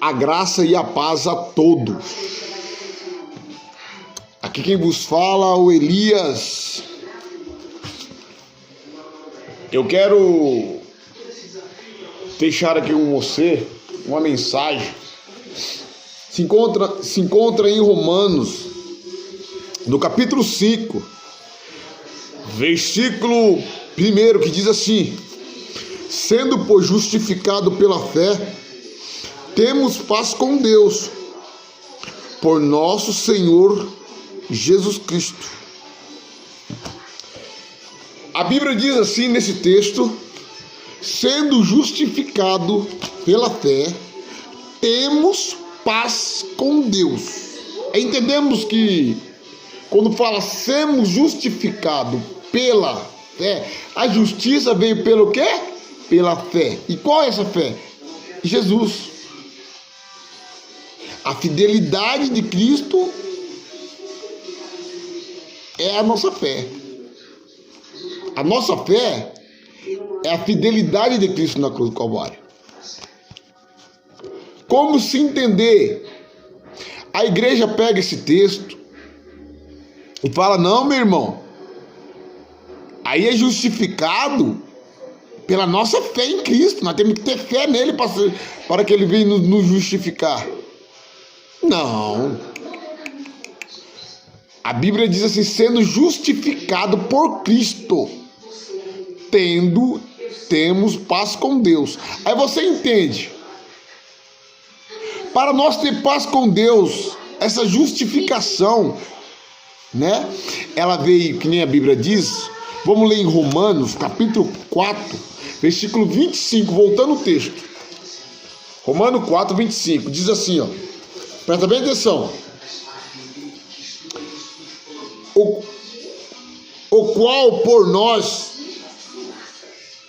A graça e a paz a todos. Aqui quem vos fala é o Elias. Eu quero deixar aqui com você uma mensagem. Se encontra em Romanos, no capítulo 5, versículo 1, que diz assim: sendo, pois, justificado pela fé, temos paz com Deus, por nosso Senhor Jesus Cristo. A Bíblia diz assim nesse texto: sendo justificado pela fé, temos paz com Deus. Entendemos que quando fala sermos justificados pela fé, a justiça veio pelo quê? Pela fé. E qual é essa fé? Jesus. A fidelidade de Cristo é a nossa fé. A nossa fé é a fidelidade de Cristo na cruz do Calvário. Como se entender? A igreja pega esse texto e fala: não, meu irmão, aí é justificado pela nossa fé em Cristo. Nós temos que ter fé nele para que ele venha nos justificar. Não. A Bíblia diz assim: sendo justificado por Cristo, temos paz com Deus. Aí você entende. Para nós ter paz com Deus, essa justificação, né? Ela veio, que nem a Bíblia diz. Vamos ler em Romanos, capítulo 4, versículo 25, voltando o texto. Romanos 4, 25, diz assim, ó. Presta bem atenção. O qual por nós,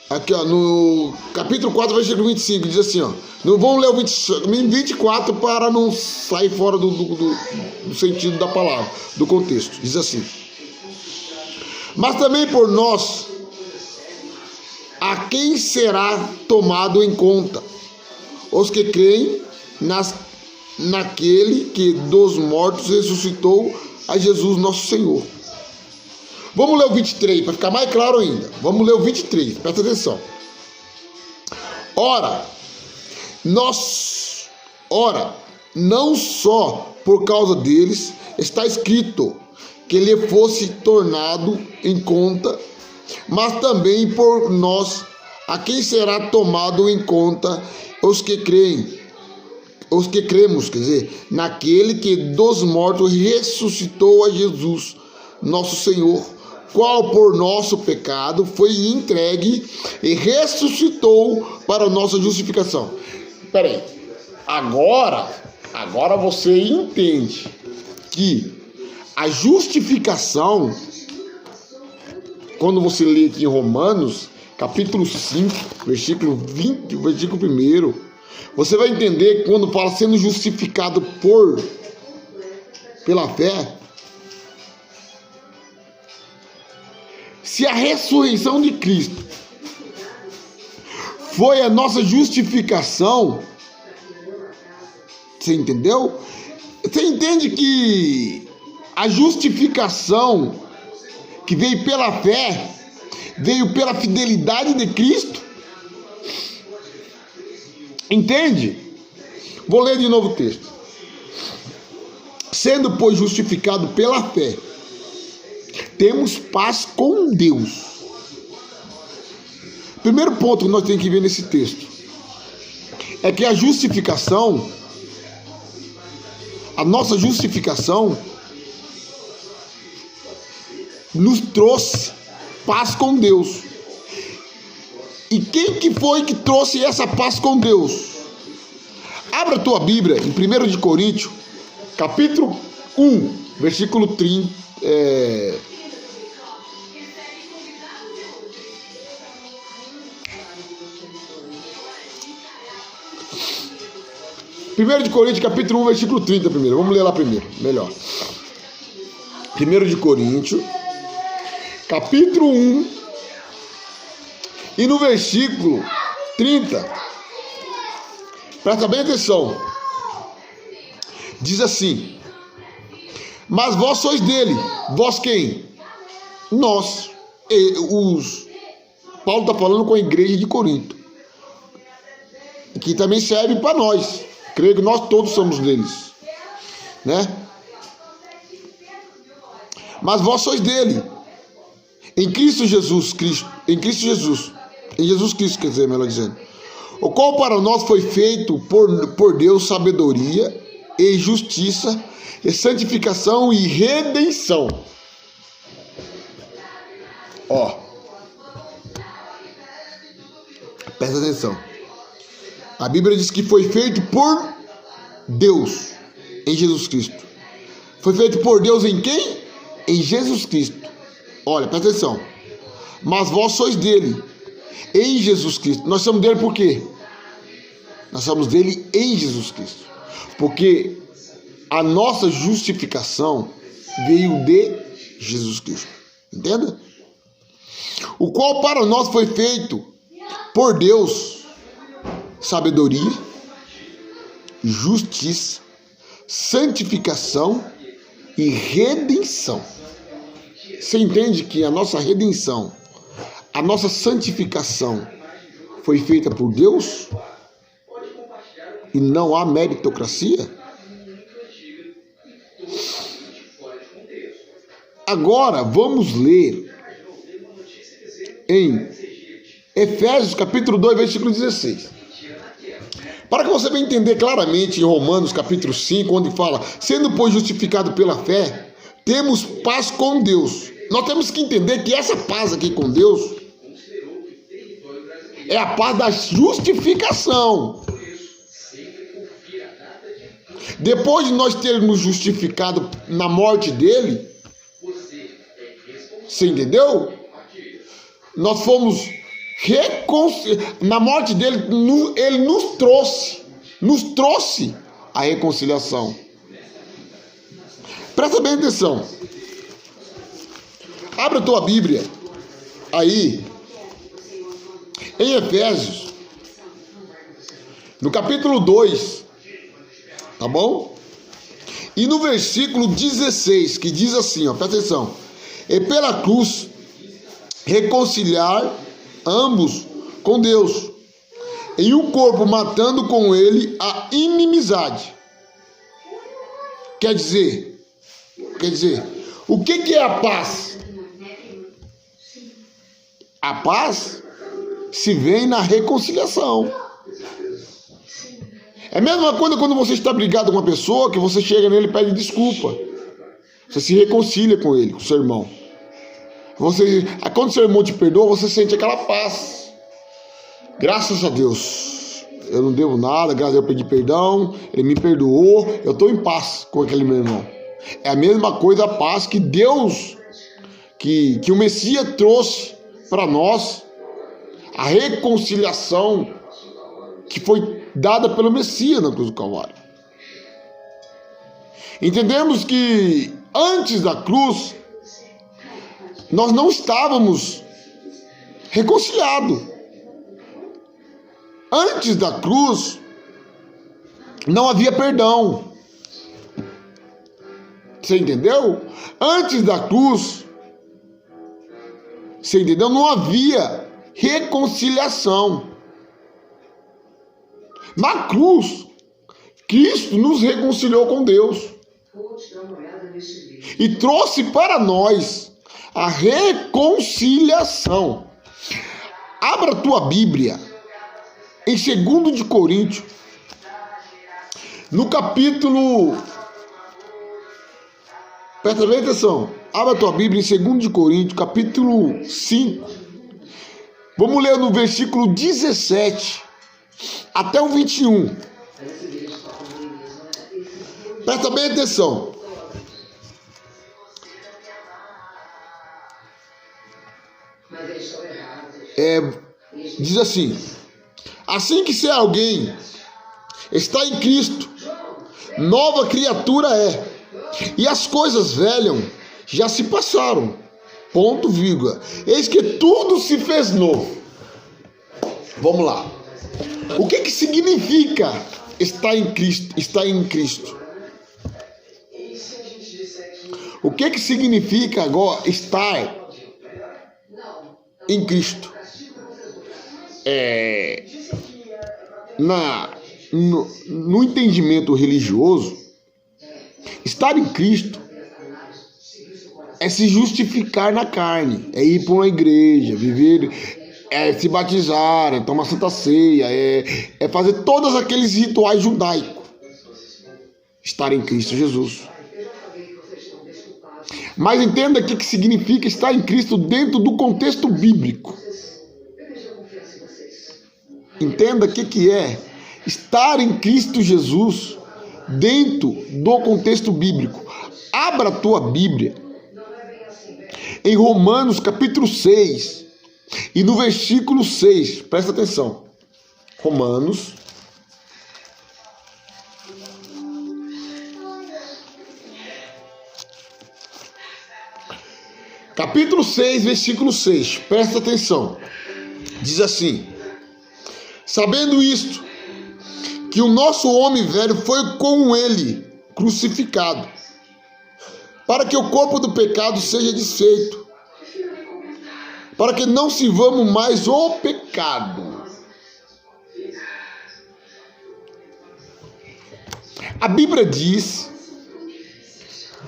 aqui ó, no capítulo 4, versículo 25, diz assim, ó. Não vamos ler o 24 para não sair fora do sentido da palavra, do contexto. Diz assim: mas também por nós, a quem será tomado em conta? Os que creem naquele que dos mortos ressuscitou a Jesus nosso Senhor. Vamos ler o 23, para ficar mais claro ainda. Vamos ler o 23, presta atenção. Ora, não só por causa deles está escrito que lhe fosse tornado em conta, mas também por nós, a quem será tomado em conta os que creem, os que cremos, quer dizer, naquele que dos mortos ressuscitou a Jesus, nosso Senhor, qual por nosso pecado foi entregue e ressuscitou para a nossa justificação. Peraí, agora você entende que a justificação, quando você lê aqui em Romanos, capítulo 5, versículo 20, versículo 1, você vai entender que quando fala sendo justificado pela fé, se a ressurreição de Cristo foi a nossa justificação, você entendeu? Você entende que a justificação que veio pela fé, veio pela fidelidade de Cristo? Entende? Vou ler de novo o texto. Sendo, pois, justificado pela fé, temos paz com Deus. Primeiro ponto que nós temos que ver nesse texto é que a justificação, a nossa justificação, nos trouxe paz com Deus. E quem que foi que trouxe essa paz com Deus? Abra a tua Bíblia em 1 de Coríntios, capítulo 1, versículo 30. 1 de Coríntios, capítulo 1, versículo 30 primeiro. Vamos ler lá primeiro, melhor. 1 de Coríntios, capítulo 1, e no versículo 30, presta bem atenção. diz assim: mas vós sois dele. Vós quem? Nós. Paulo está falando com a igreja de Corinto, que também serve para nós. Creio que nós todos somos deles, né? Mas vós sois dele, em Jesus Cristo, quer dizer, melhor dizendo, o qual para nós foi feito por Deus sabedoria e justiça e santificação e redenção. Ó, presta atenção. A Bíblia diz que foi feito por Deus em Jesus Cristo. Foi feito por Deus em quem? Em Jesus Cristo. Olha, presta atenção. Mas vós sois dele em Jesus Cristo. Nós somos dele por quê? Nós somos dele em Jesus Cristo. Porque a nossa justificação veio de Jesus Cristo. Entenda? O qual para nós foi feito por Deus sabedoria, justiça, santificação e redenção. Você entende que a nossa redenção, a nossa santificação foi feita por Deus? E não há meritocracia? Agora vamos ler em Efésios capítulo 2, versículo 16. Para que você venha entender claramente em Romanos capítulo 5, onde fala: sendo pois justificado pela fé, temos paz com Deus. Nós temos que entender que essa paz aqui com Deus é a paz da justificação. Depois de nós termos justificado na morte dele, você entendeu? Nós fomos na morte dele, ele nos trouxe a reconciliação. Presta bem atenção. Abra a tua Bíblia aí em Efésios, no capítulo 2, tá bom? E no versículo 16, que diz assim, ó, presta atenção: e pela cruz reconciliar ambos com Deus, em um corpo, matando com ele a inimizade. Quer dizer, o que é a paz? A paz se vê na reconciliação. É a mesma coisa quando você está brigado com uma pessoa, que você chega nele e pede desculpa. Você se reconcilia com ele, com o seu irmão. Quando seu irmão te perdoa, você sente aquela paz. Graças a Deus, eu não devo nada, graças a Deus eu pedi perdão, ele me perdoou, eu estou em paz com aquele meu irmão. É a mesma coisa a paz que Deus, que o Messias trouxe para nós, a reconciliação que foi dada pelo Messias na cruz do Calvário. Entendemos que antes da cruz, nós não estávamos reconciliados. Antes da cruz, não havia perdão. Você entendeu? Antes da cruz, você entendeu? Não havia reconciliação. Na cruz, Cristo nos reconciliou com Deus e trouxe para nós a reconciliação. Abra a tua Bíblia em 2 de Coríntios, no capítulo... Presta bem atenção. Abra a tua Bíblia em 2 de Coríntios, capítulo 5. Vamos ler no versículo 17 até o 21. Presta bem atenção. Diz assim: assim que se alguém está em Cristo, nova criatura é, e as coisas velhas já se passaram, ponto, vírgula, eis que tudo se fez novo. Vamos lá. O que significa estar em Cristo? Estar em Cristo. O que significa agora estar em Cristo? No entendimento religioso, estar em Cristo é se justificar na carne, é ir para uma igreja, viver, se batizar, é tomar santa ceia, é fazer todos aqueles rituais judaicos. Estar em Cristo Jesus. Mas entenda o que significa estar em Cristo dentro do contexto bíblico. Entenda o que é estar em Cristo Jesus dentro do contexto bíblico. Abra a tua Bíblia em Romanos capítulo 6 e no versículo 6. Presta atenção. Romanos capítulo 6, versículo 6. Presta atenção. Diz assim: sabendo isto, que o nosso homem velho foi com ele crucificado, para que o corpo do pecado seja desfeito, para que não sirvamos mais o pecado. A Bíblia diz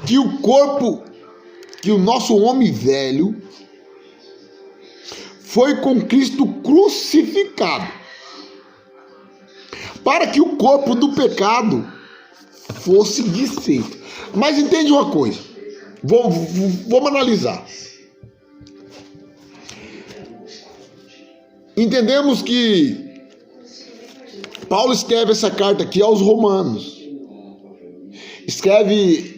que o nosso homem velho foi com Cristo crucificado, para que o corpo do pecado fosse desfeito. Mas entende uma coisa, vamos analisar. Entendemos que Paulo escreve essa carta aqui aos romanos, escreve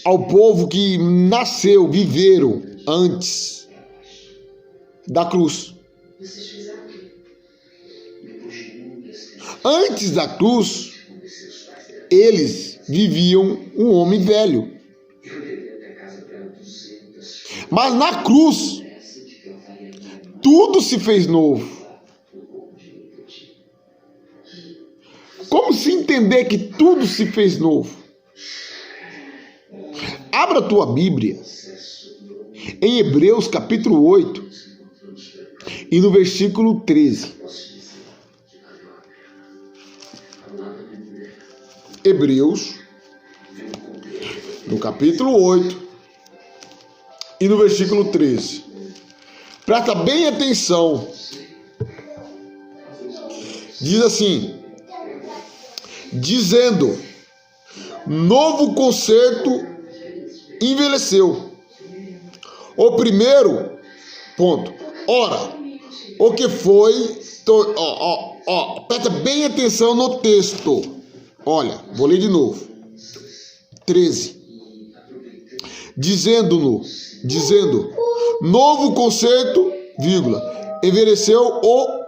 ao povo que nasceu, viveram antes da cruz. Antes da cruz, eles viviam um homem velho. Mas na cruz, tudo se fez novo. Como se entender que tudo se fez novo? Abra a tua Bíblia em Hebreus capítulo 8 e no versículo 13. Hebreus, no capítulo 8 e no versículo 13. Presta bem atenção. Diz assim: dizendo, novo concerto envelheceu. O primeiro, ponto. Ora, o que foi... presta bem atenção no texto. Olha, vou ler de novo. 13. Dizendo, novo concerto, vírgula, envelheceu o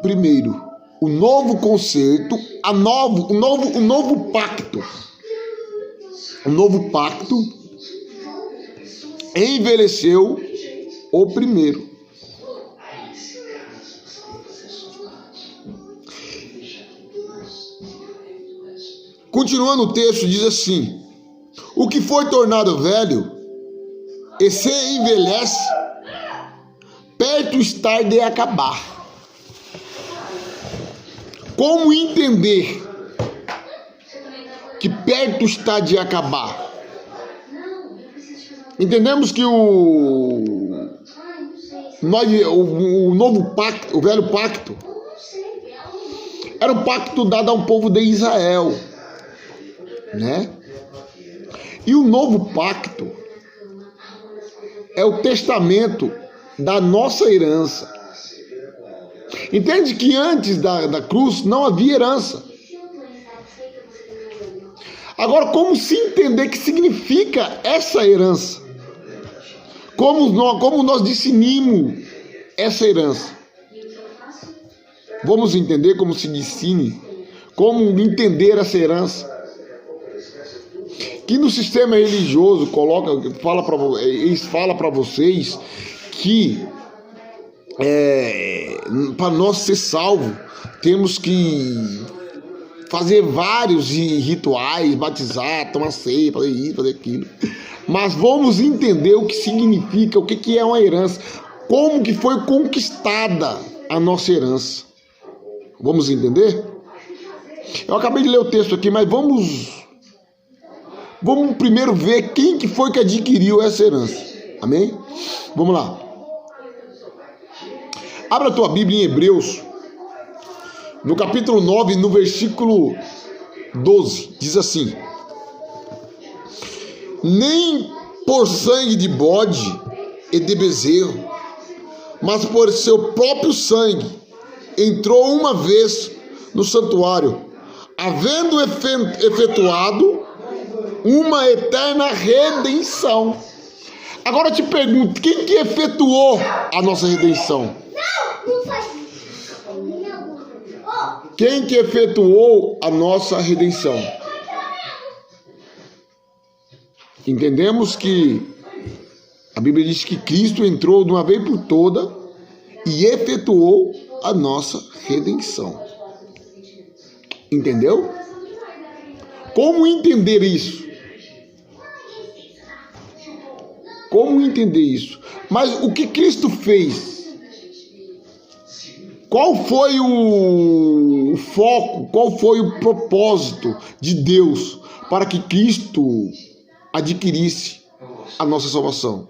primeiro. O novo concerto, o novo pacto. O novo pacto envelheceu o primeiro. Continuando o texto, diz assim: o que foi tornado velho e se envelhece, perto está de acabar. Como entender que perto está de acabar? Entendemos que o novo pacto, o velho pacto, era um pacto dado ao povo de Israel, né? E o novo pacto é o testamento da nossa herança. Entende que antes da cruz não havia herança. Agora, como se entender que significa essa herança? Como nós discernimos essa herança? Vamos entender como se discerne, como entender essa herança. Que no sistema religioso fala para vocês que para nós ser salvo temos que fazer vários rituais, batizar, tomar ceia, fazer isso, fazer aquilo. Mas vamos entender o que significa, o que é uma herança, como que foi conquistada a nossa herança. Vamos entender? Eu acabei de ler o texto aqui, mas vamos primeiro ver quem que foi que adquiriu essa herança. Amém? Vamos lá. Abra a tua Bíblia em Hebreus, no capítulo 9, no versículo 12, diz assim: nem por sangue de bode e de bezerro, mas por seu próprio sangue entrou uma vez no santuário, havendo efetuado uma eterna redenção. Agora eu te pergunto, quem que efetuou a nossa redenção? Quem que efetuou a nossa redenção? Entendemos que a Bíblia diz que Cristo entrou de uma vez por toda e efetuou a nossa redenção. Entendeu? Como entender isso? Como entender isso? Mas o que Cristo fez? Qual foi o foco, qual foi o propósito de Deus para que Cristo adquirisse a nossa salvação?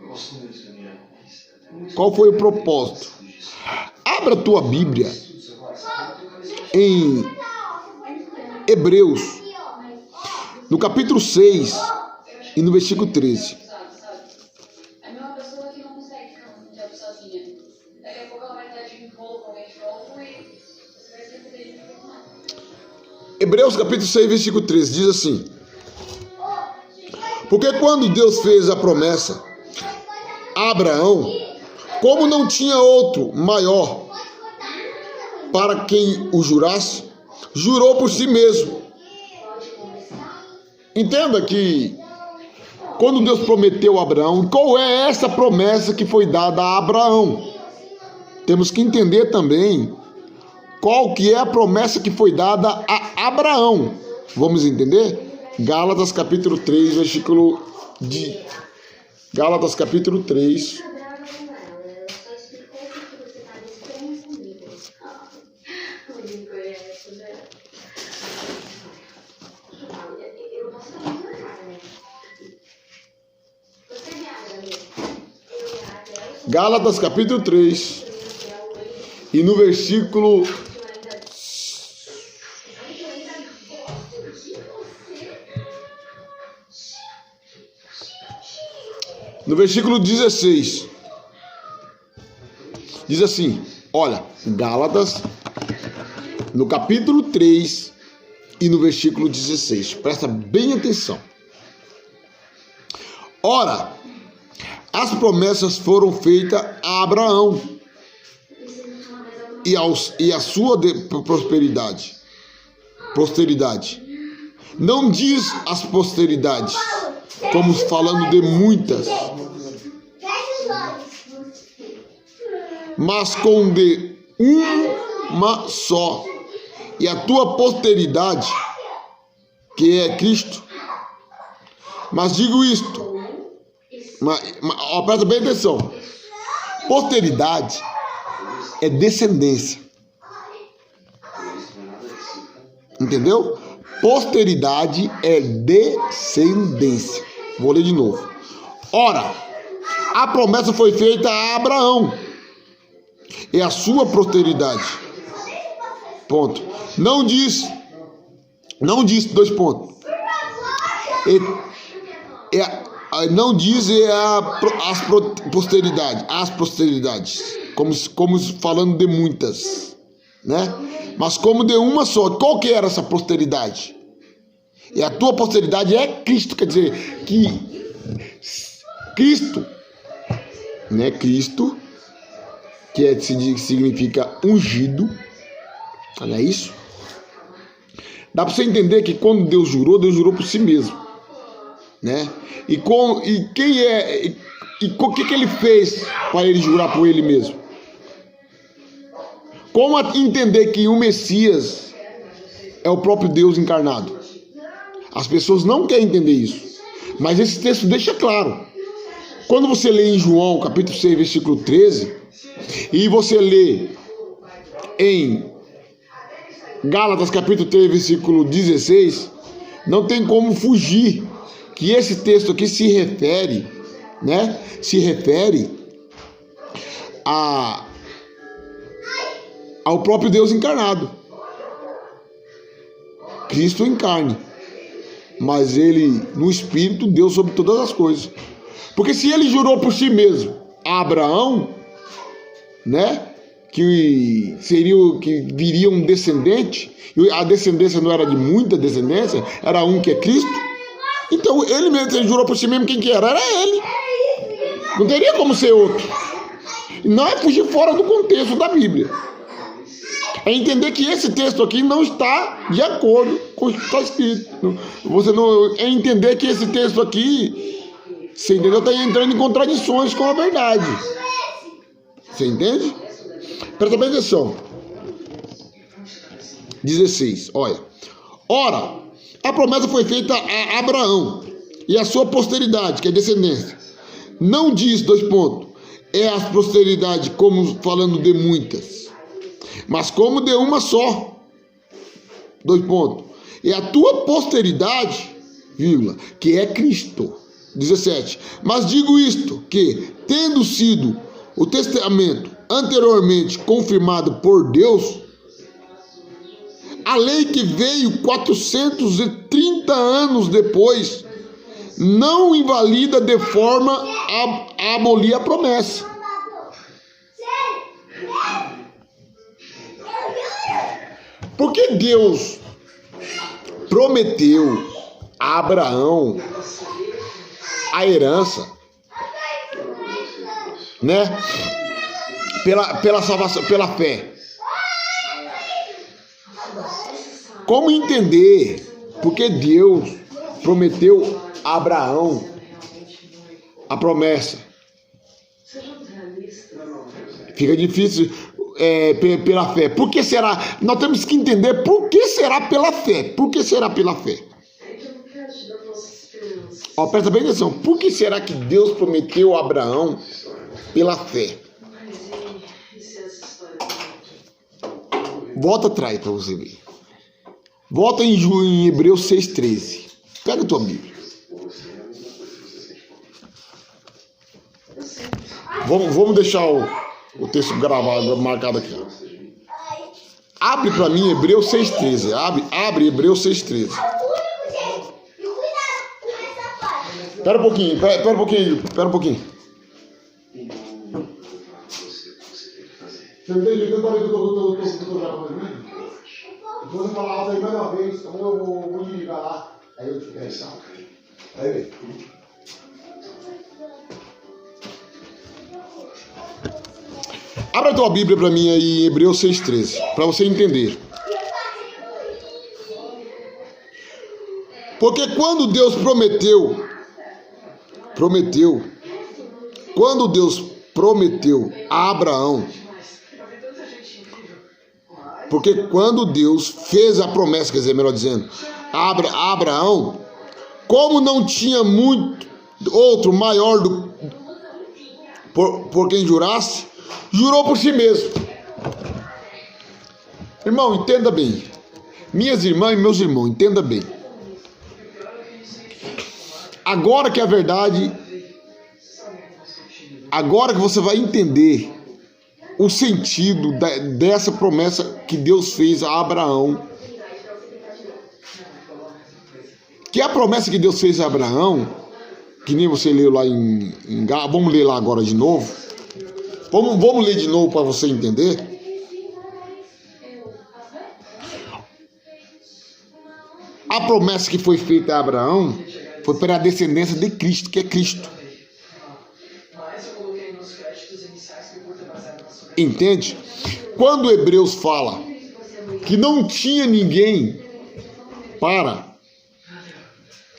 Qual foi o propósito? Abra a tua Bíblia em Hebreus, no capítulo 6 e no versículo 13. Hebreus capítulo 6, versículo 13, diz assim: porque quando Deus fez a promessa a Abraão, como não tinha outro maior para quem o jurasse, jurou por si mesmo. Entenda que quando Deus prometeu a Abraão, qual é essa promessa que foi dada a Abraão? Temos que entender também qual que é a promessa que foi dada a Abraão. Vamos entender? Gálatas capítulo 3, versículo de Gálatas capítulo 3. Gálatas capítulo 3 e no versículo no versículo 16, diz assim, olha, Gálatas, no capítulo 3 e no versículo 16, presta bem atenção. Ora, as promessas foram feitas a Abraão e a sua posteridade. Não diz as posteridades, como falando de muitas, mas com de uma só. E a tua posteridade, que é Cristo. Mas digo isto, presta bem atenção. Posteridade é descendência. Entendeu? Posteridade é descendência. Vou ler de novo. Ora, a promessa foi feita a Abraão e a sua posteridade. Ponto. Não diz, dois pontos. Não diz as posteridades, como falando de muitas, né? Mas como de uma só. Qual que era essa posteridade? E a tua posteridade é Cristo, quer dizer que Cristo, né? Cristo, que significa ungido, olha isso. Dá para você entender que quando Deus jurou por si mesmo, né? E o que ele fez para ele jurar por ele mesmo? Como entender que o Messias é o próprio Deus encarnado. As pessoas não querem entender isso. Mas esse texto deixa claro. Quando você lê em João, capítulo 6, versículo 13, e você lê em Gálatas, capítulo 3, versículo 16, não tem como fugir que esse texto aqui se refere, né? Se refere ao próprio Deus encarnado. Cristo em carne. Mas ele, no Espírito, deu sobre todas as coisas. Porque se ele jurou por si mesmo a Abraão, né? Que viria um descendente, e a descendência não era de muita descendência, era um que é Cristo. Então ele mesmo, ele jurou por si mesmo quem que era ele. Não teria como ser outro. Não é fugir fora do contexto da Bíblia. É entender que esse texto aqui não está de acordo com o que está escrito. Você não é entender que esse texto aqui, você entendeu, está entrando em contradições com a verdade. Você entende? Presta bem atenção. 16, olha. Ora, a promessa foi feita a Abraão e a sua posteridade, que é descendência. Não diz, é a posteridade como falando de muitas, mas como de uma só. E a tua posteridade, vírgula, que é Cristo. 17. Mas digo isto, que tendo sido o testamento anteriormente confirmado por Deus, a lei que veio 430 anos depois não invalida de forma a abolir a promessa. Porque Deus prometeu a Abraão a herança, né? Pela salvação, pela fé. Como entender porque Deus prometeu a Abraão a promessa? Fica difícil pela fé. Por que será? Nós temos que entender por que será pela fé. Por que será pela fé? Ó, presta bem atenção. Por que será que Deus prometeu a Abraão pela fé? Volta atrás para você ver. Volta em Hebreus 6,13. Pega a tua Bíblia. Vamos deixar o texto gravado, marcado aqui. Abre para mim Hebreus 6,13. Abre Hebreus 6,13. Espera um pouquinho. Você entende que eu tô gravando o vídeo? Se você falar alto aí mais uma vez, então eu vou desligar lá. Aí eu te peço. Aí vem. Abra a tua Bíblia para mim aí em Hebreus 6,13, para você entender. Porque quando Deus a Abraão, porque quando Deus fez a promessa, quer dizer, melhor dizendo, a Abraão, como não tinha muito outro maior por quem jurasse, jurou por si mesmo. Irmão, entenda bem. Minhas irmãs e meus irmãos, entenda bem. Agora que a verdade, agora que você vai entender o sentido dessa promessa que Deus fez a Abraão. Que a promessa que Deus fez a Abraão, que nem você leu lá vamos ler lá agora de novo. Vamos ler de novo para você entender. A promessa que foi feita a Abraão foi para a descendência de Cristo, que é Cristo. Entende? Quando Hebreus fala que não tinha ninguém para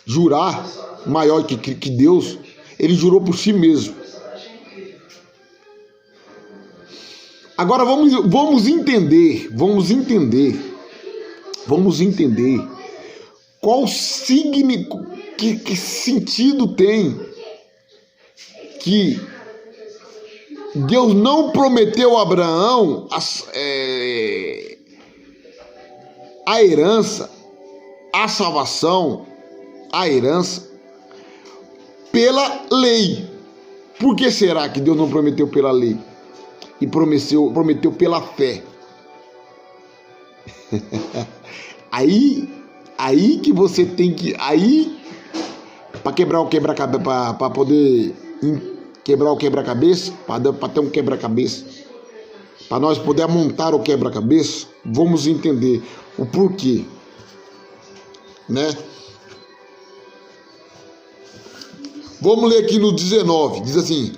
jurar maior que Deus, ele jurou por si mesmo. Agora vamos entender vamos entender qual que sentido tem que Deus não prometeu a Abraão a herança, a salvação, a herança, pela lei. Por que será que Deus não prometeu pela lei? E prometeu pela fé? Aí que você tem que... Aí, para quebrar o quebra-cabeça, para poder quebrar o quebra-cabeça, para ter um quebra-cabeça, para nós poder montar o quebra-cabeça, vamos entender o porquê, né? Vamos ler aqui no 19, diz assim: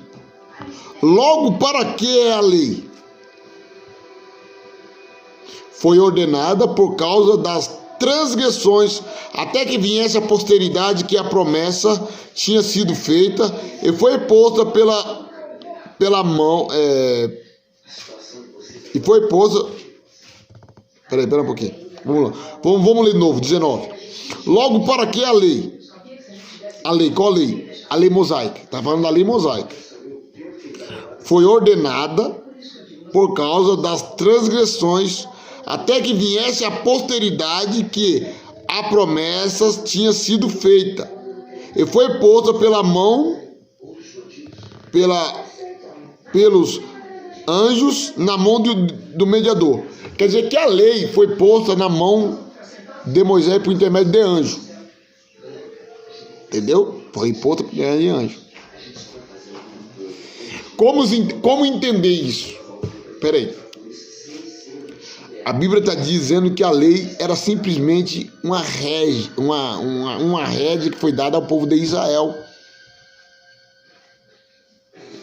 logo para que é a lei? Foi ordenada por causa das transgressões, até que viesse a posteridade que a promessa tinha sido feita, e foi posta pela mão, e foi posta... Peraí um pouquinho. Vamos lá. Vamos ler de novo, 19. Logo para que a lei? A lei, qual lei? A lei mosaica. Está falando da lei mosaica. Foi ordenada por causa das transgressões, até que viesse a posteridade que a promessa tinha sido feita, e foi posta pela mão, pelos anjos, na mão do mediador. Quer dizer que a lei foi posta na mão de Moisés por intermédio de anjo. Entendeu? Foi posta por intermédio de anjo. Como entender isso? Peraí. A Bíblia está dizendo que a lei era simplesmente uma rédea que foi dada ao povo de Israel.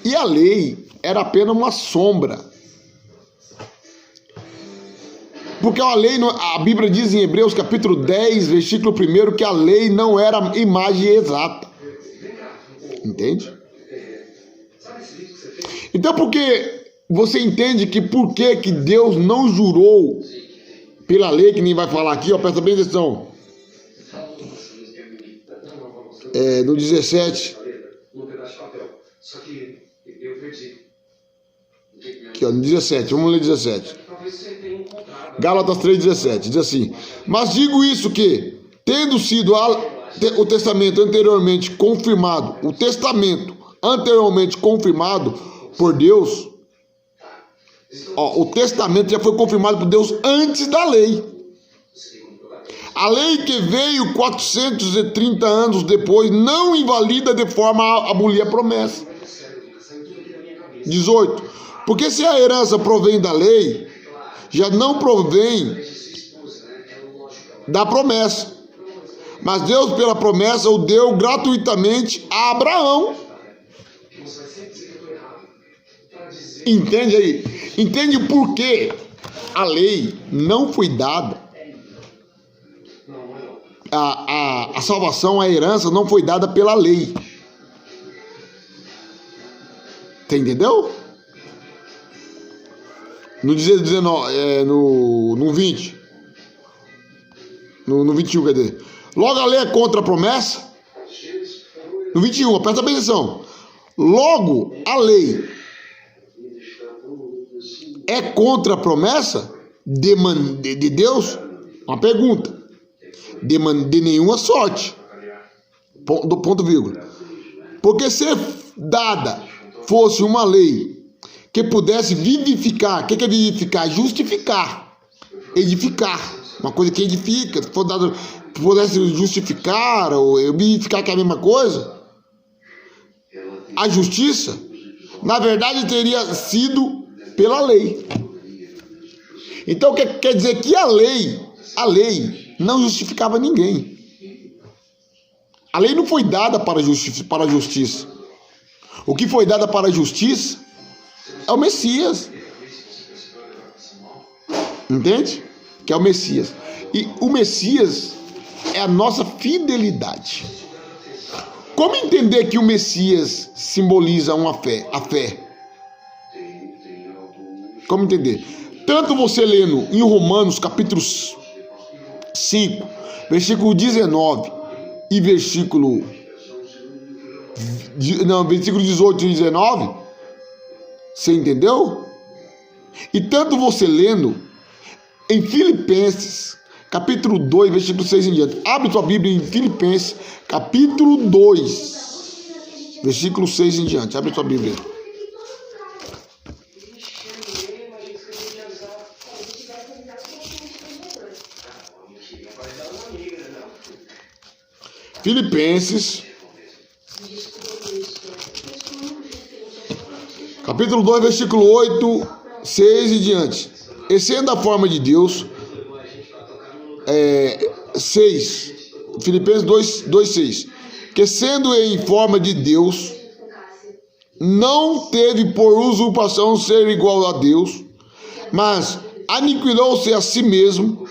E a lei era apenas uma sombra. Porque a Bíblia diz em Hebreus capítulo 10, versículo 1, que a lei não era imagem exata. Entende? Então, porque você entende que por que Deus não jurou pela lei, que nem vai falar aqui, ó, presta bem atenção. No 17. Aqui, ó, no 17, vamos ler 17. Gálatas 3,17, diz assim: mas digo isso que, tendo sido o testamento anteriormente confirmado por Deus, o testamento já foi confirmado por Deus antes da lei. A lei que veio 430 anos depois não invalida de forma a abolir a promessa. 18. Porque se a herança provém da lei, já não provém da promessa. Mas Deus, pela promessa, o deu gratuitamente a Abraão. Entende aí? Entende por que a lei não foi dada? A salvação, a herança não foi dada pela lei. Você entendeu? No 19, no 20. No 21, quer dizer. Logo a lei é contra a promessa. No 21, presta bem atenção. Logo a lei é contra a promessa de Deus? Uma pergunta. De nenhuma sorte. Do ponto vírgula. Porque se dada fosse uma lei que pudesse vivificar. O que é vivificar? Justificar. Edificar. Uma coisa que edifica. Se for dado, pudesse justificar ou vivificar, que é a mesma coisa. A justiça, na verdade, teria sido pela lei. Então, quer dizer que a lei não justificava ninguém. A lei não foi dada para a justiça. O que foi dada para a justiça é o Messias. Entende? Que é o Messias. E o Messias é a nossa fidelidade. Como entender que o Messias simboliza a fé? Como entender? Tanto você lendo em Romanos capítulo 5, versículo 19 e versículo 18 e 19, você entendeu? E tanto você lendo em Filipenses, capítulo 2, versículo 6 em diante. Abre tua Bíblia em Filipenses, capítulo 2, versículo 6 em diante. Abre tua Bíblia. Filipenses, capítulo 2, versículo 8, 6 e diante. E sendo a forma de Deus, 6, Filipenses 2, 6. Que sendo em forma de Deus, não teve por usurpação ser igual a Deus, mas aniquilou-se a si mesmo,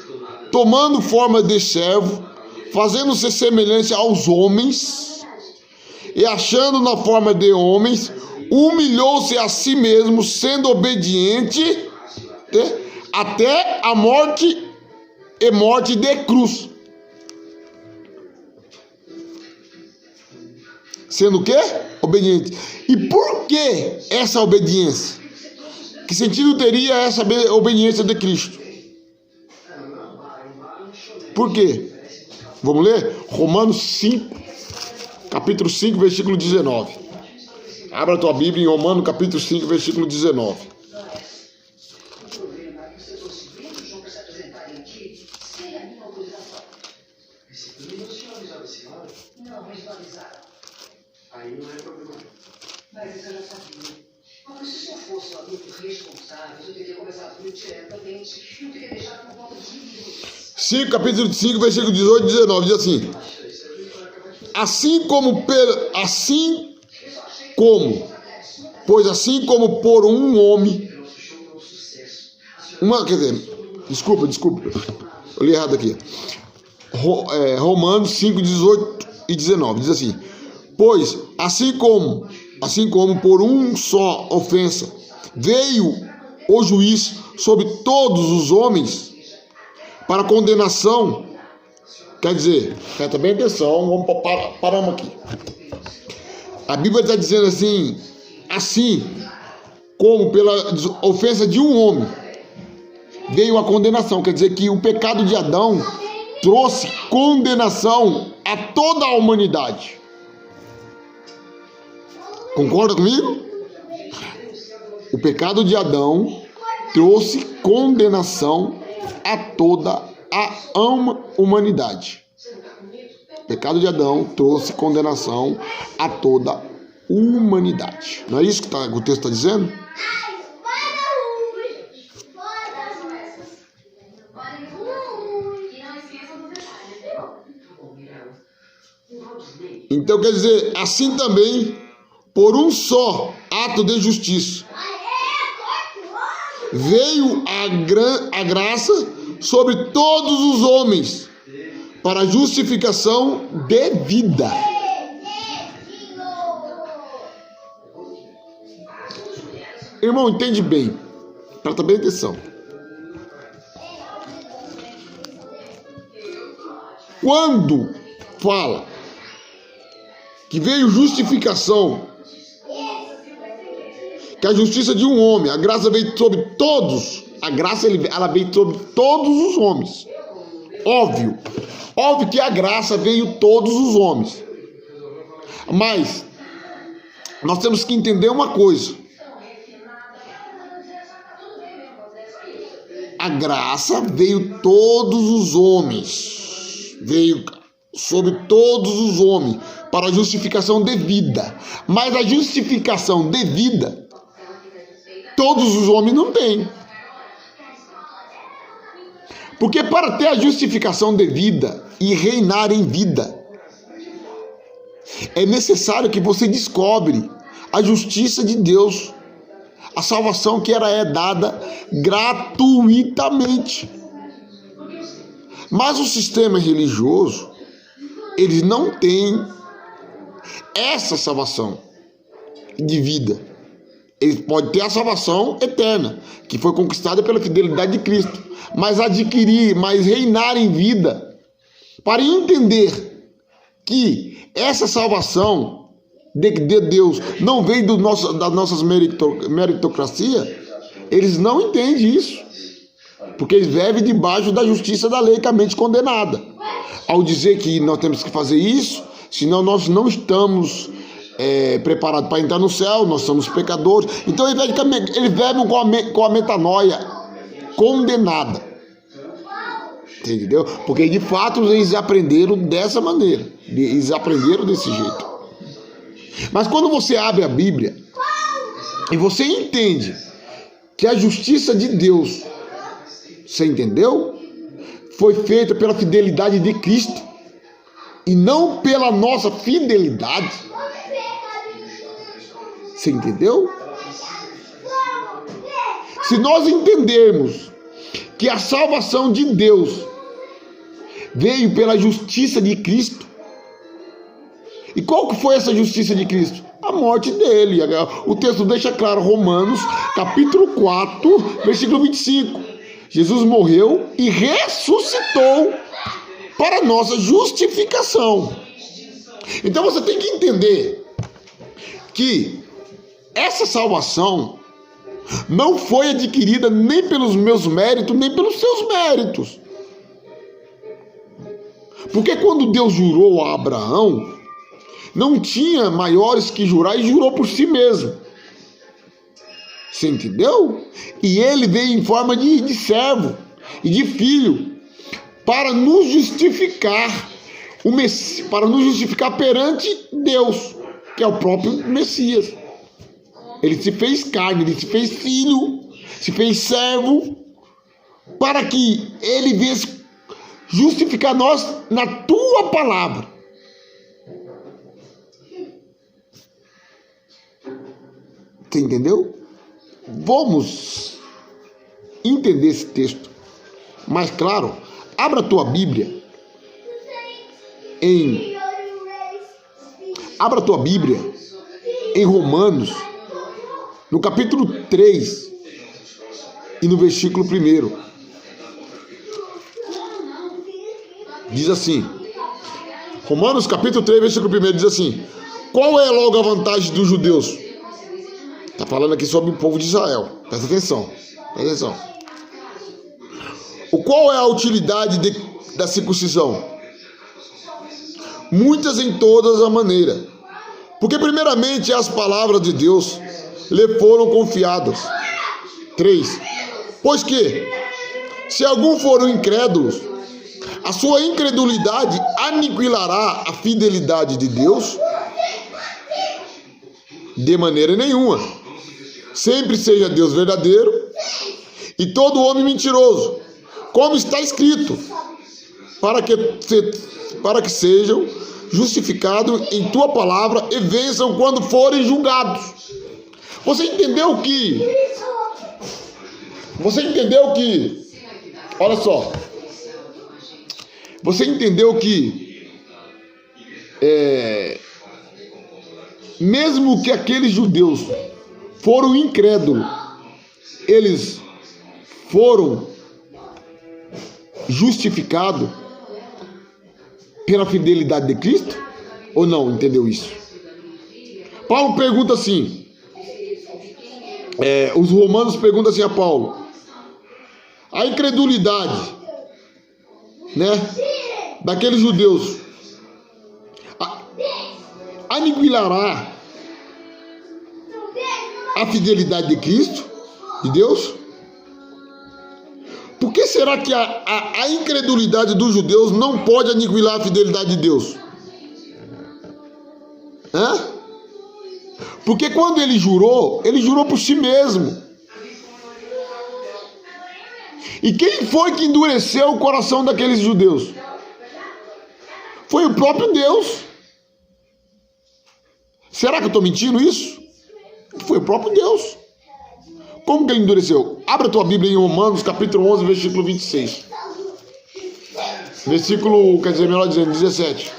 tomando forma de servo, fazendo-se semelhante aos homens, e achando na forma de homens, humilhou-se a si mesmo, sendo obediente até a morte e morte de cruz. Sendo o quê? Obediente. E por que essa obediência? Que sentido teria essa obediência de Cristo? Por quê? Vamos ler? Romanos 5, capítulo 5, versículo 19. Abra a tua Bíblia em Romanos, capítulo 5, versículo 19. Aí não é problema. Mas isso eu já sabia. Mas se eu fosse um adulto responsável, eu teria conversado muito diretamente. Eu teria deixado por conta de livros. 5, capítulo 5, versículo 18 e 19, diz assim: pois assim como por um homem, desculpa, eu li errado aqui. Romanos 5, 18 e 19, diz assim: pois assim como por um só ofensa veio o juiz sobre todos os homens para condenação. Quer dizer, presta bem atenção, paramos aqui. A Bíblia está dizendo assim como pela ofensa de um homem veio a condenação. Quer dizer que o pecado de Adão trouxe condenação a toda a humanidade. Concorda comigo? O pecado de Adão trouxe condenação a toda a humanidade. O pecado de Adão trouxe condenação a toda a humanidade. Não é isso que o texto está dizendo? Então quer dizer, assim também, por um só ato de justiça, veio a graça sobre todos os homens, para a justificação de vida. Irmão, entende bem, presta bem atenção. Quando fala que veio justificação, que a justiça de um homem, a graça veio sobre todos, ela veio sobre todos os homens. Óbvio que a graça veio todos os homens. Mas nós temos que entender uma coisa. A graça veio todos os homens. Veio sobre todos os homens para a justificação devida. Mas a justificação devida todos os homens não têm. Porque para ter a justificação devida e reinar em vida, é necessário que você descobre a justiça de Deus, a salvação que é dada gratuitamente. Mas o sistema religioso, eles não têm essa salvação de vida. Ele pode ter a salvação eterna, que foi conquistada pela fidelidade de Cristo, mas reinar em vida, para entender que essa salvação de Deus não vem das nossas meritocracia, eles não entendem isso, porque eles vivem debaixo da justiça da lei, com a mente condenada. Ao dizer que nós temos que fazer isso, senão nós não estamos preparados para entrar no céu, nós somos pecadores. Então eles vivem com a metanoia condenada. Entendeu? Porque de fato eles aprenderam dessa maneira, eles aprenderam desse jeito. Mas quando você abre a Bíblia e você entende que a justiça de Deus, você entendeu? Foi feita pela fidelidade de Cristo e não pela nossa fidelidade. Você entendeu? Se nós entendermos que a salvação de Deus veio pela justiça de Cristo, e qual que foi essa justiça de Cristo? A morte dele. O texto deixa claro, Romanos, capítulo 4, versículo 25. Jesus morreu e ressuscitou para nossa justificação. Então você tem que entender que essa salvação não foi adquirida nem pelos meus méritos, nem pelos seus méritos. Porque quando Deus jurou a Abraão, não tinha maiores que jurar e jurou por si mesmo. Você entendeu? E ele veio em forma de servo e de filho para nos justificar, para nos justificar perante Deus, que é o próprio Messias. Ele se fez carne, ele se fez filho, se fez servo, para que ele viesse justificar nós na tua palavra. Você entendeu? Vamos entender esse texto. Mas claro, abra a tua Bíblia em Romanos, no capítulo 3 e no versículo 1. Diz assim, Romanos capítulo 3, versículo 1 diz assim: qual é logo a vantagem dos judeus? Está falando aqui sobre o povo de Israel. Presta atenção. Qual é a utilidade da circuncisão? Muitas em todas a maneira. Porque primeiramente as palavras de Deus lhe foram confiadas. 3. Pois que, se algum for incrédulo, a sua incredulidade aniquilará a fidelidade de Deus? De maneira nenhuma. Sempre seja Deus verdadeiro e todo homem mentiroso, como está escrito, para que sejam justificados em tua palavra e vençam quando forem julgados. Você entendeu que? Olha só. Você entendeu que mesmo que aqueles judeus foram incrédulos, eles foram justificados pela fidelidade de Cristo? Ou não? Entendeu isso? Paulo pergunta assim, os romanos perguntam assim a Paulo: a incredulidade, daqueles judeus aniquilará a fidelidade de Cristo, de Deus? Por que será que a incredulidade dos judeus não pode aniquilar a fidelidade de Deus? Porque quando ele jurou por si mesmo. E quem foi que endureceu o coração daqueles judeus? Foi o próprio Deus. Será que eu estou mentindo isso? Foi o próprio Deus. Como que ele endureceu? Abra a tua Bíblia em Romanos, capítulo 11, versículo 26. Versículo, quer dizer, melhor dizendo, 17.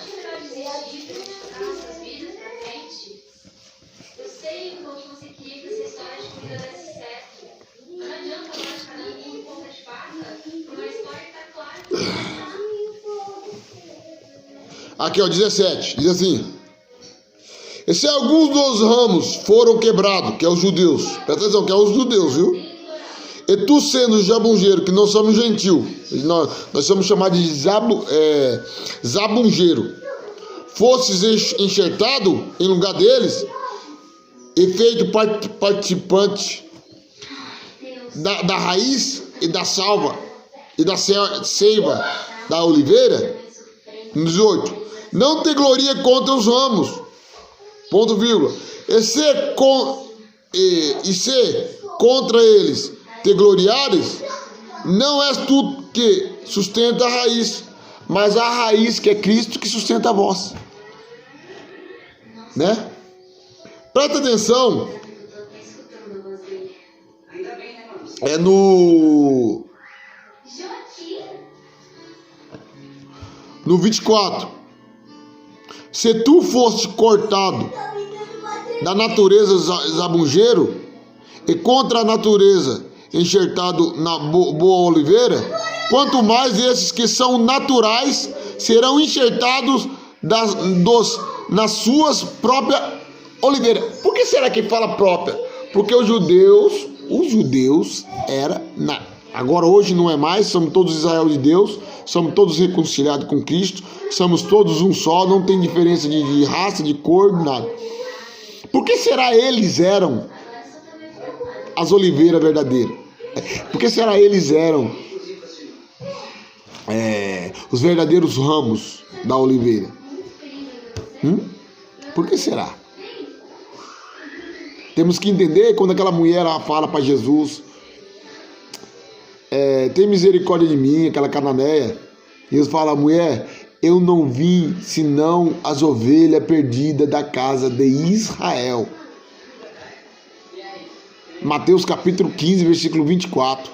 Aqui, ó, 17. Diz assim: e se alguns dos ramos foram quebrados, que é os judeus, presta atenção, que é os judeus, viu? E tu sendo jabungeiro, que não somos gentil, nós somos chamados de zabungeiro, fosses enxertado em lugar deles, e feito participante da raiz e da salva, e da seiva da oliveira, 18. Não te gloria contra os ramos, ponto vírgula, e se contra eles te gloriares, não és tu que sustenta a raiz, mas a raiz que é Cristo que sustenta a vós. Né? Presta atenção. É no 24. Se tu foste cortado da natureza zabungeiro e contra a natureza enxertado na boa oliveira, quanto mais esses que são naturais serão enxertados nas suas próprias oliveiras. Por que será que fala própria? Porque os judeus era agora hoje não é mais, somos todos Israel de Deus, somos todos reconciliados com Cristo, somos todos um só, não tem diferença de raça, de cor, nada. Por que será eles eram as oliveiras verdadeiras? Por que será eles eram os verdadeiros ramos da oliveira? Por que será? Temos que entender quando aquela mulher fala para Jesus, tem misericórdia de mim, aquela cananeia. E Jesus fala: mulher, eu não vim senão as ovelhas perdidas da casa de Israel. Mateus capítulo 15, versículo 24.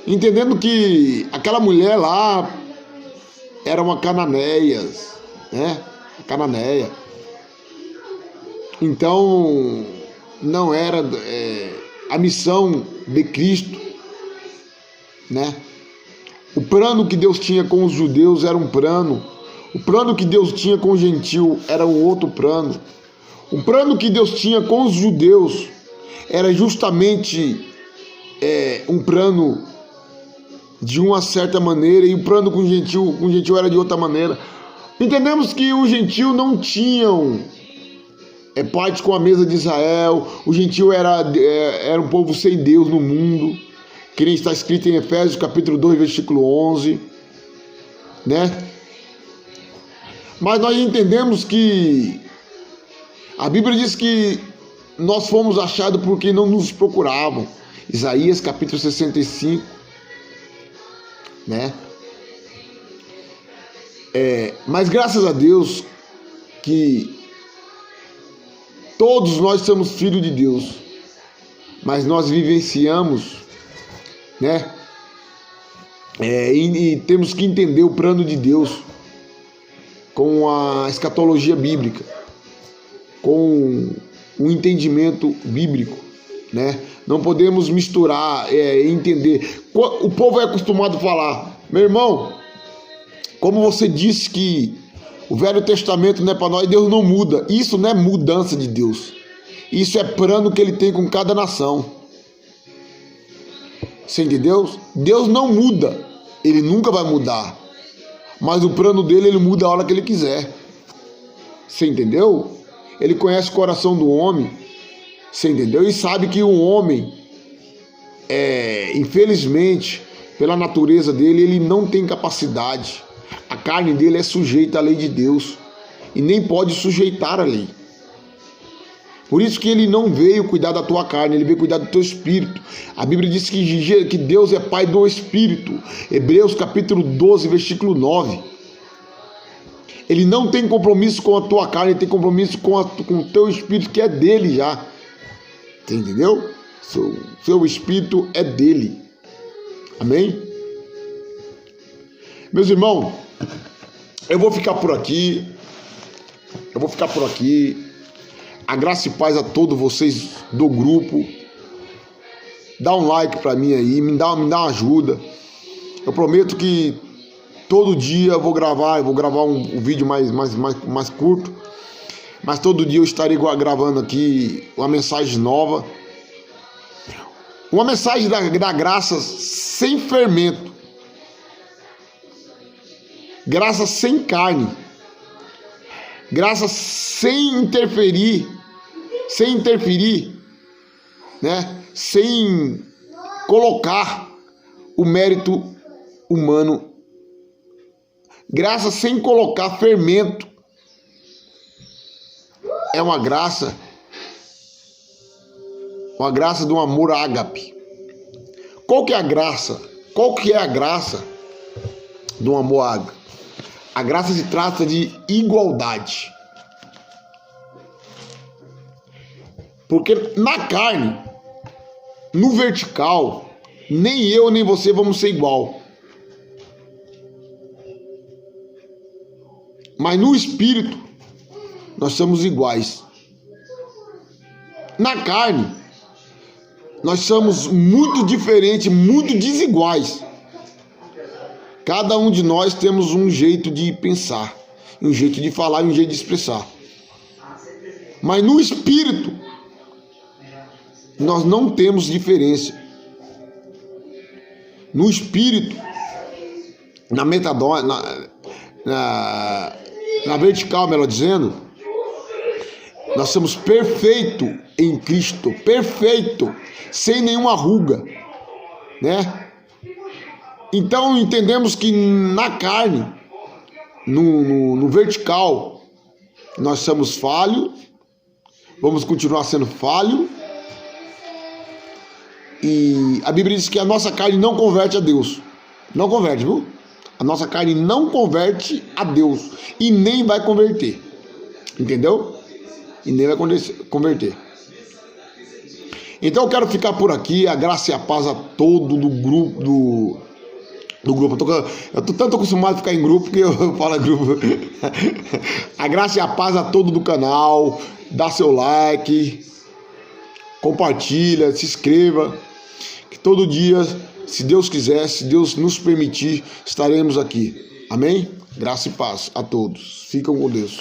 Entendendo que aquela mulher lá era uma cananeia, né? Cananeia. Então, não era a missão de Cristo, né? O plano que Deus tinha com os judeus era um plano. O plano que Deus tinha com o gentil era um outro plano. O plano que Deus tinha com os judeus era justamente um plano de uma certa maneira, e o plano com o gentil era de outra maneira. Entendemos que os gentios não tinham parte com a mesa de Israel. O gentil era um povo sem Deus no mundo, que nem está escrito em Efésios capítulo 2, versículo 11, né? Mas nós entendemos que a Bíblia diz que nós fomos achados porque não nos procuravam. Isaías capítulo 65, né? Mas graças a Deus que todos nós somos filhos de Deus, mas nós vivenciamos, né? E temos que entender o plano de Deus com a escatologia bíblica, com o entendimento bíblico, né? Não podemos misturar e entender. O povo é acostumado a falar: meu irmão, como você disse que o Velho Testamento não é para nós, Deus não muda. Isso não é mudança de Deus. Isso é plano que ele tem com cada nação. Você entendeu? Deus não muda. Ele nunca vai mudar. Mas o plano dele, ele muda a hora que ele quiser. Você entendeu? Ele conhece o coração do homem. Você entendeu? E sabe que o homem, infelizmente, pela natureza dele, ele não tem capacidade. A carne dele é sujeita à lei de Deus e nem pode sujeitar a lei. Por isso que ele não veio cuidar da tua carne, ele veio cuidar do teu espírito. A Bíblia diz que Deus é pai do espírito. Hebreus capítulo 12, versículo 9. Ele não tem compromisso com a tua carne, ele tem compromisso com o teu espírito, que é dele já. Você entendeu? Seu espírito é dele. Amém? Meus irmãos, eu vou ficar por aqui. A graça e paz a todos vocês do grupo. Dá um like para mim aí, me dá uma ajuda. Eu prometo que todo dia eu vou gravar um vídeo mais curto, mas todo dia eu estarei gravando aqui uma mensagem nova, uma mensagem da graça sem fermento, graça sem carne, graça sem interferir, né? Sem colocar o mérito humano, graça sem colocar fermento. É uma graça do amor ágape. Qual que é a graça? Qual que é a graça do amor ágape? A graça se trata de igualdade. Porque na carne, no vertical, nem eu nem você vamos ser igual. Mas no espírito, nós somos iguais. Na carne, nós somos muito diferentes, muito desiguais. Cada um de nós temos um jeito de pensar, um jeito de falar e um jeito de expressar. Mas no espírito, nós não temos diferença. No espírito, na metadona, na vertical, melhor dizendo, nós somos perfeitos em Cristo, perfeito, sem nenhuma ruga, né? Então entendemos que na carne, no vertical, nós somos falhos, vamos continuar sendo falhos, e a Bíblia diz que a nossa carne não converte a Deus. Não converte, viu? A nossa carne não converte a Deus e nem vai converter. Entendeu? E nem vai converter. Então eu quero ficar por aqui. A graça e a paz a todo do grupo. Do grupo. Eu tô tanto acostumado a ficar em grupo que eu falo grupo. A graça e a paz a todo do canal. Dá seu like. Compartilha, se inscreva. Que todo dia, se Deus quiser, se Deus nos permitir, estaremos aqui. Amém? Graça e paz a todos. Fiquem com Deus.